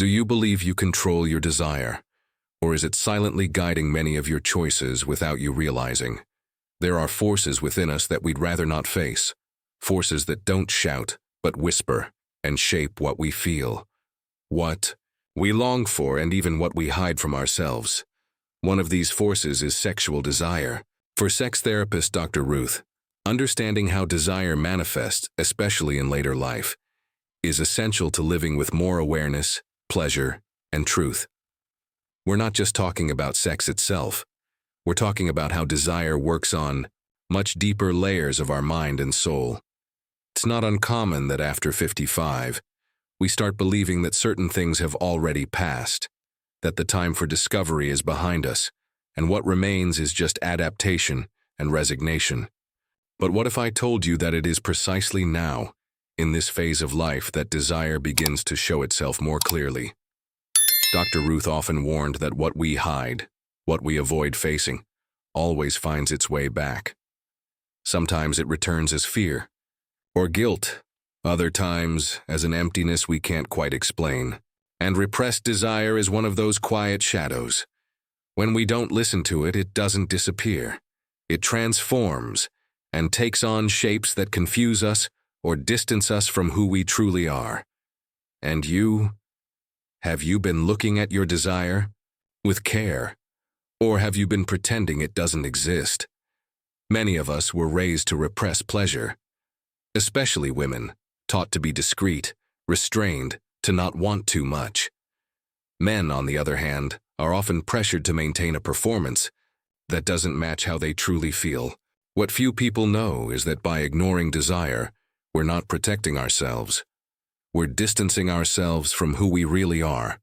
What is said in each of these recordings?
Do you believe you control your desire, or is it silently guiding many of your choices without you realizing? There are forces within us that we'd rather not face, forces that don't shout, but whisper, and shape what we feel, what we long for, and even what we hide from ourselves. One of these forces is sexual desire. For sex therapist Dr. Ruth, understanding how desire manifests, especially in later life, is essential to living with more awareness, pleasure, and truth. We're not just talking about sex itself. We're talking about how desire works on much deeper layers of our mind and soul. It's not uncommon that after 55, we start believing that certain things have already passed, that the time for discovery is behind us, and what remains is just adaptation and resignation. But what if I told you that it is precisely now, in this phase of life, that desire begins to show itself more clearly? Dr. Ruth often warned that what we hide, what we avoid facing, always finds its way back. Sometimes it returns as fear or guilt, other times as an emptiness we can't quite explain. And repressed desire is one of those quiet shadows. When we don't listen to it, it doesn't disappear. It transforms and takes on shapes that confuse us or distance us from who we truly are. And you? Have you been looking at your desire with care? Or have you been pretending it doesn't exist? Many of us were raised to repress pleasure, especially women, taught to be discreet, restrained, to not want too much. Men, on the other hand, are often pressured to maintain a performance that doesn't match how they truly feel. What few people know is that by ignoring desire, we're not protecting ourselves. We're distancing ourselves from who we really are.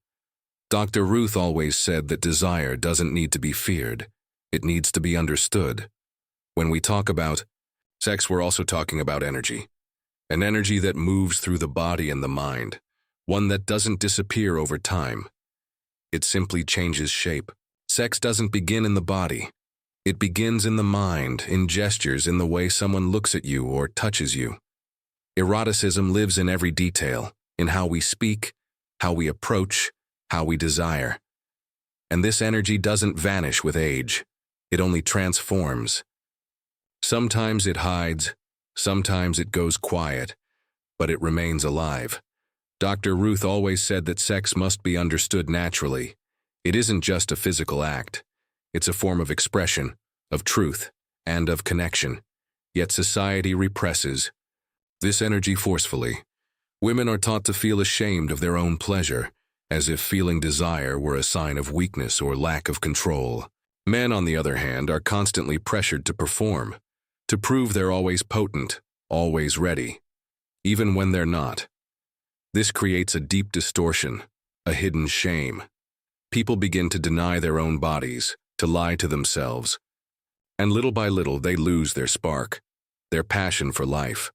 Dr. Ruth always said that desire doesn't need to be feared. It needs to be understood. When we talk about sex, we're also talking about energy. An energy that moves through the body and the mind. One that doesn't disappear over time. It simply changes shape. Sex doesn't begin in the body. It begins in the mind, in gestures, in the way someone looks at you or touches you. Eroticism lives in every detail, in how we speak, how we approach, how we desire. And this energy doesn't vanish with age. It only transforms. Sometimes it hides, sometimes it goes quiet, but it remains alive. Dr. Ruth always said that sex must be understood naturally. It isn't just a physical act. It's a form of expression, of truth, and of connection. Yet society represses this energy forcefully. Women are taught to feel ashamed of their own pleasure, as if feeling desire were a sign of weakness or lack of control. Men, on the other hand, are constantly pressured to perform, to prove they're always potent, always ready, even when they're not. This creates a deep distortion, a hidden shame. People begin to deny their own bodies, to lie to themselves. And little by little, they lose their spark, their passion for life.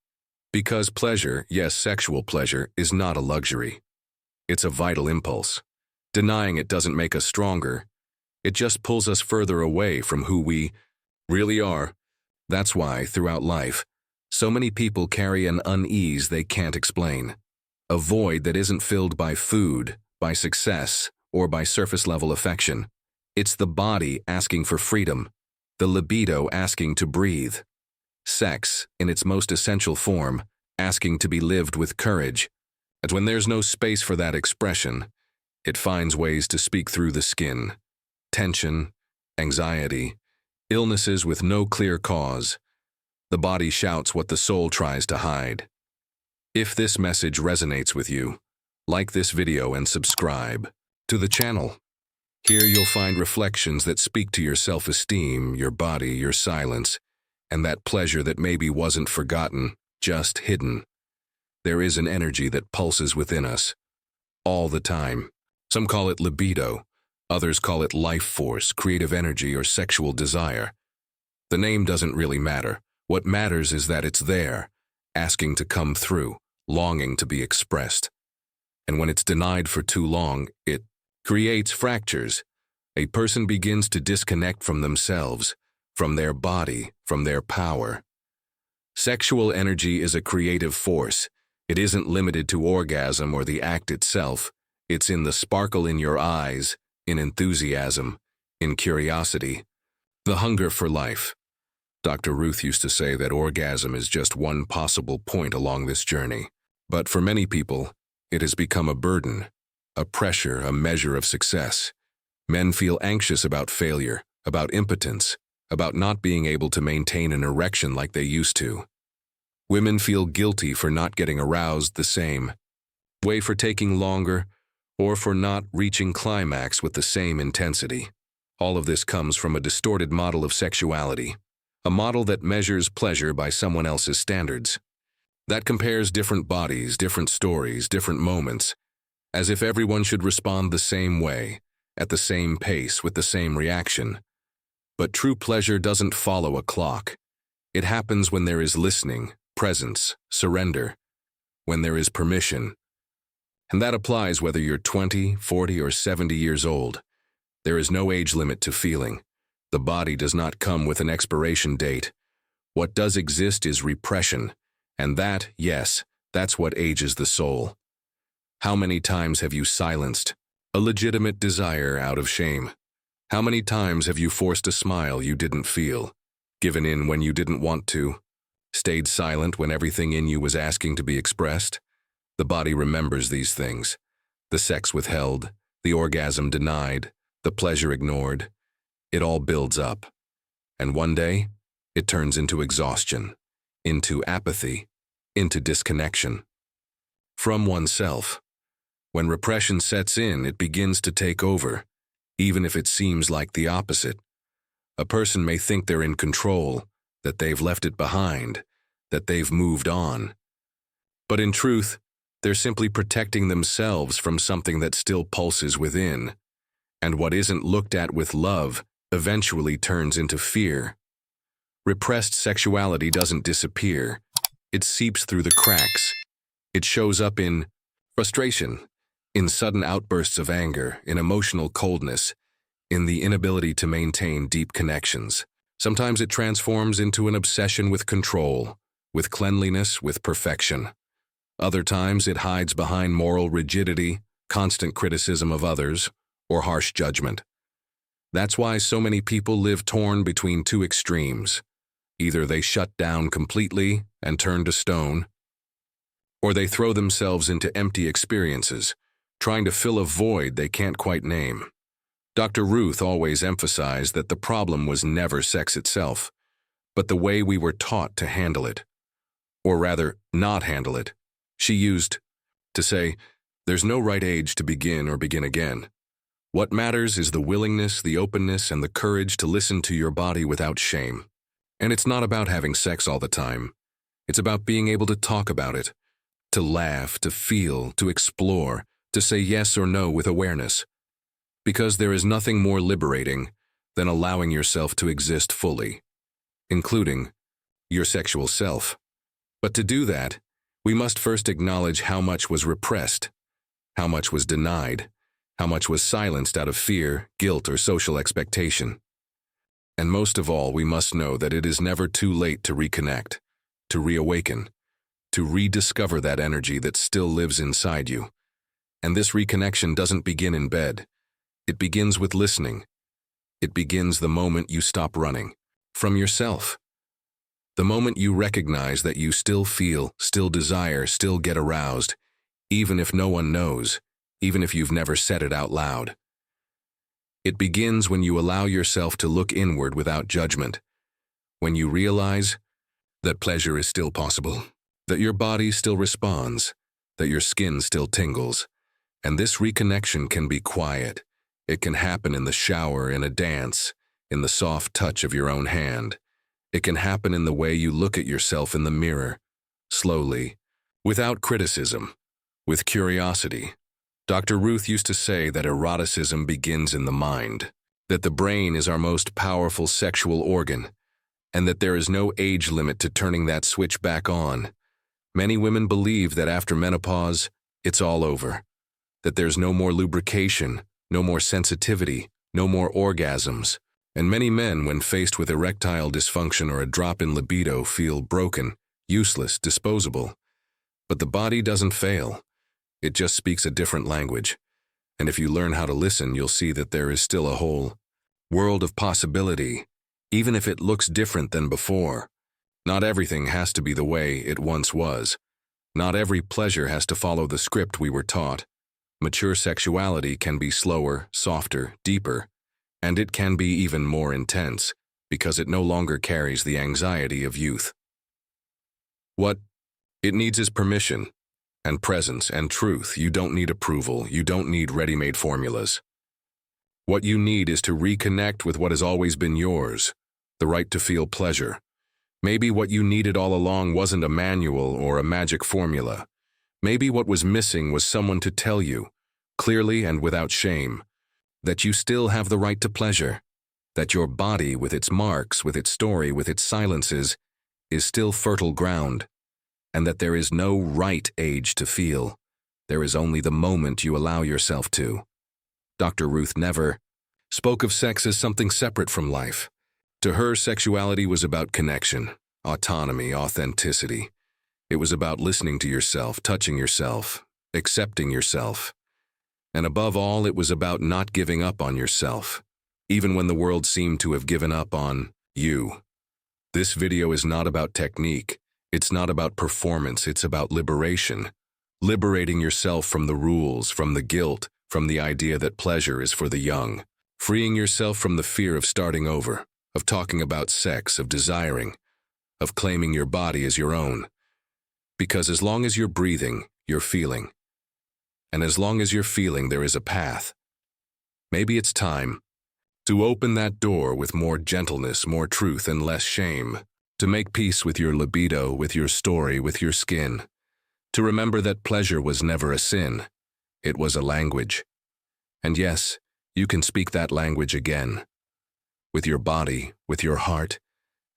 Because pleasure, yes, sexual pleasure, is not a luxury. It's a vital impulse. Denying it doesn't make us stronger. It just pulls us further away from who we really are. That's why, throughout life, so many people carry an unease they can't explain. A void that isn't filled by food, by success, or by surface-level affection. It's the body asking for freedom, the libido asking to breathe. Sex, in its most essential form, asking to be lived with courage. And when there's no space for that expression, it finds ways to speak through the skin. Tension, anxiety, illnesses with no clear cause. The body shouts what the soul tries to hide. If this message resonates with you, like this video and subscribe to the channel. Here you'll find reflections that speak to your self-esteem, your body, your silence, and that pleasure that maybe wasn't forgotten, just hidden. There is an energy that pulses within us, all the time. Some call it libido, others call it life force, creative energy, or sexual desire. The name doesn't really matter. What matters is that it's there, asking to come through, longing to be expressed. And when it's denied for too long, it creates fractures. A person begins to disconnect from themselves, from their body, from their power. Sexual energy is a creative force. It isn't limited to orgasm or the act itself. It's in the sparkle in your eyes, in enthusiasm, in curiosity, the hunger for life. Dr. Ruth used to say that orgasm is just one possible point along this journey. But for many people, it has become a burden, a pressure, a measure of success. Men feel anxious about failure, about impotence, about not being able to maintain an erection like they used to. Women feel guilty for not getting aroused the same way, for taking longer, or for not reaching climax with the same intensity. All of this comes from a distorted model of sexuality, a model that measures pleasure by someone else's standards, that compares different bodies, different stories, different moments, as if everyone should respond the same way, at the same pace, with the same reaction. But true pleasure doesn't follow a clock. It happens when there is listening, presence, surrender, when there is permission. And that applies whether you're 20, 40, or 70 years old. There is no age limit to feeling. The body does not come with an expiration date. What does exist is repression, and that, yes, that's what ages the soul. How many times have you silenced a legitimate desire out of shame? How many times have you forced a smile you didn't feel, given in when you didn't want to, stayed silent when everything in you was asking to be expressed? The body remembers these things. The sex withheld, the orgasm denied, the pleasure ignored. It all builds up. And one day, it turns into exhaustion, into apathy, into disconnection from oneself. When repression sets in, it begins to take over, even if it seems like the opposite. A person may think they're in control, that they've left it behind, that they've moved on. But in truth, they're simply protecting themselves from something that still pulses within. And what isn't looked at with love eventually turns into fear. Repressed sexuality doesn't disappear. It seeps through the cracks. It shows up in frustration, in sudden outbursts of anger, in emotional coldness, in the inability to maintain deep connections. Sometimes it transforms into an obsession with control, with cleanliness, with perfection. Other times it hides behind moral rigidity, constant criticism of others, or harsh judgment. That's why so many people live torn between two extremes. Either they shut down completely and turn to stone, or they throw themselves into empty experiences, trying to fill a void they can't quite name. Dr. Ruth always emphasized that the problem was never sex itself, but the way we were taught to handle it. Or rather, not handle it. She used to say, "There's no right age to begin or begin again. What matters is the willingness, the openness, and the courage to listen to your body without shame. And it's not about having sex all the time. It's about being able to talk about it, to laugh, to feel, to explore, to say yes or no with awareness. Because there is nothing more liberating than allowing yourself to exist fully, including your sexual self. But to do that, we must first acknowledge how much was repressed, how much was denied, how much was silenced out of fear, guilt, or social expectation. And most of all, we must know that it is never too late to reconnect, to reawaken, to rediscover that energy that still lives inside you. And this reconnection doesn't begin in bed. It begins with listening. It begins the moment you stop running from yourself. The moment you recognize that you still feel, still desire, still get aroused, even if no one knows, even if you've never said it out loud. It begins when you allow yourself to look inward without judgment, when you realize that pleasure is still possible, that your body still responds, that your skin still tingles. And this reconnection can be quiet. It can happen in the shower, in a dance, in the soft touch of your own hand. It can happen in the way you look at yourself in the mirror, slowly, without criticism, with curiosity. Dr. Ruth used to say that eroticism begins in the mind, that the brain is our most powerful sexual organ, and that there is no age limit to turning that switch back on. Many women believe that after menopause, it's all over, that there's no more lubrication, no more sensitivity, no more orgasms. And many men, when faced with erectile dysfunction or a drop in libido, feel broken, useless, disposable. But the body doesn't fail. It just speaks a different language. And if you learn how to listen, you'll see that there is still a whole world of possibility, even if it looks different than before. Not everything has to be the way it once was. Not every pleasure has to follow the script we were taught. Mature sexuality can be slower, softer, deeper, and it can be even more intense because it no longer carries the anxiety of youth. What it needs is permission and presence and truth. You don't need approval. You don't need ready-made formulas. What you need is to reconnect with what has always been yours, the right to feel pleasure. Maybe what you needed all along wasn't a manual or a magic formula. Maybe what was missing was someone to tell you, clearly and without shame, that you still have the right to pleasure, that your body, with its marks, with its story, with its silences, is still fertile ground, and that there is no right age to feel. There is only the moment you allow yourself to. Dr. Ruth never spoke of sex as something separate from life. To her, sexuality was about connection, autonomy, authenticity. It was about listening to yourself, touching yourself, accepting yourself. And above all, it was about not giving up on yourself, even when the world seemed to have given up on you. This video is not about technique. It's not about performance. It's about liberation. Liberating yourself from the rules, from the guilt, from the idea that pleasure is for the young. Freeing yourself from the fear of starting over, of talking about sex, of desiring, of claiming your body as your own. Because as long as you're breathing, you're feeling. And as long as you're feeling, there is a path. Maybe it's time to open that door with more gentleness, more truth, and less shame. To make peace with your libido, with your story, with your skin. To remember that pleasure was never a sin. It was a language. And yes, you can speak that language again. With your body, with your heart,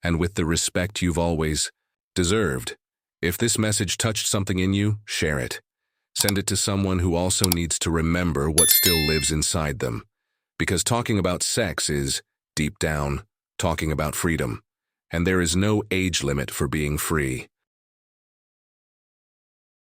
and with the respect you've always deserved. If this message touched something in you, share it. Send it to someone who also needs to remember what still lives inside them. Because talking about sex is, deep down, talking about freedom. And there is no age limit for being free.